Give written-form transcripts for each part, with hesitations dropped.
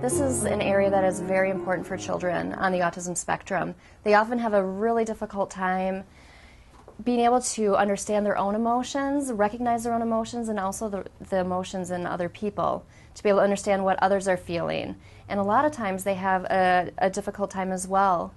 This is an area that is very important for children on the autism spectrum. They often have a really difficult time being able to understand their own emotions, recognize their own emotions, and also the emotions in other people, to be able to understand what others are feeling. And a lot of times they have a difficult time as well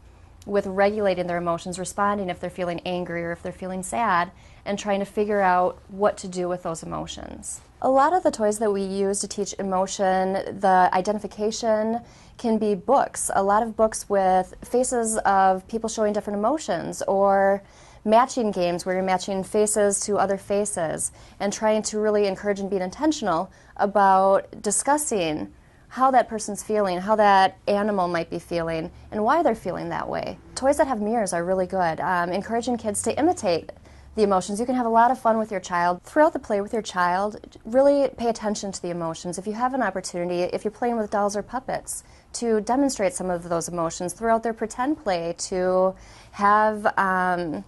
with regulating their emotions, responding if they're feeling angry or if they're feeling sad, and trying to figure out what to do with those emotions. A lot of the toys that we use to teach emotion, the identification, can be books. A lot of books with faces of people showing different emotions, or matching games where you're matching faces to other faces and trying to really encourage and be intentional about discussing how that person's feeling, how that animal might be feeling, and why they're feeling that way. Toys that have mirrors are really good. Encouraging kids to imitate the emotions. You can have a lot of fun with your child. Throughout the play with your child, really pay attention to the emotions. If you have an opportunity, if you're playing with dolls or puppets, to demonstrate some of those emotions throughout their pretend play, to have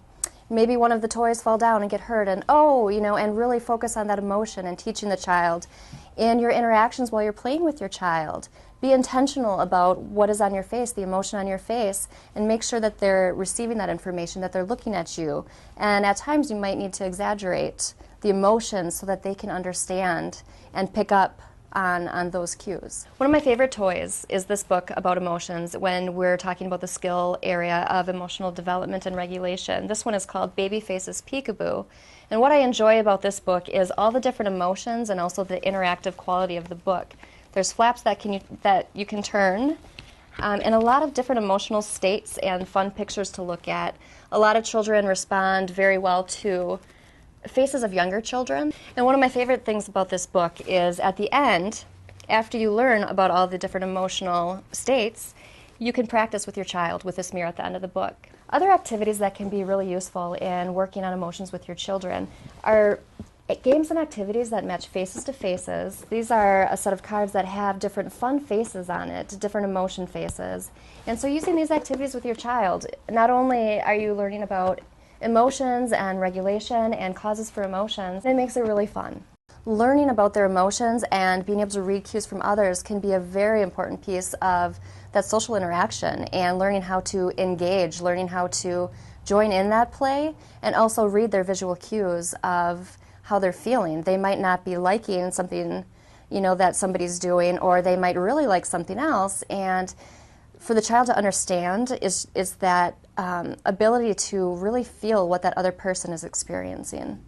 maybe one of the toys fall down and get hurt, and and really focus on that emotion and teaching the child in your interactions while you're playing with your child. Be intentional about what is on your face, the emotion on your face, and make sure that they're receiving that information, that they're looking at you. And at times you might need to exaggerate the emotions so that they can understand and pick up on those cues. One of my favorite toys is this book about emotions when we're talking about the skill area of emotional development and regulation. This one is called Babyface's Peekaboo. And what I enjoy about this book is all the different emotions and also the interactive quality of the book. There's flaps that you can turn, and a lot of different emotional states and fun pictures to look at. A lot of children respond very well to faces of younger children. And one of my favorite things about this book is at the end, after you learn about all the different emotional states, you can practice with your child with this mirror at the end of the book. Other activities that can be really useful in working on emotions with your children are games and activities that match faces to faces. These are a set of cards that have different fun faces on it, different emotion faces. And so using these activities with your child, not only are you learning about emotions and regulation and causes for emotions, it makes it really fun. Learning about their emotions and being able to read cues from others can be a very important piece of that social interaction, and learning how to engage, learning how to join in that play, and also read their visual cues of how they're feeling. They might not be liking something that somebody's doing, or they might really like something else, and for the child to understand is that ability to really feel what that other person is experiencing.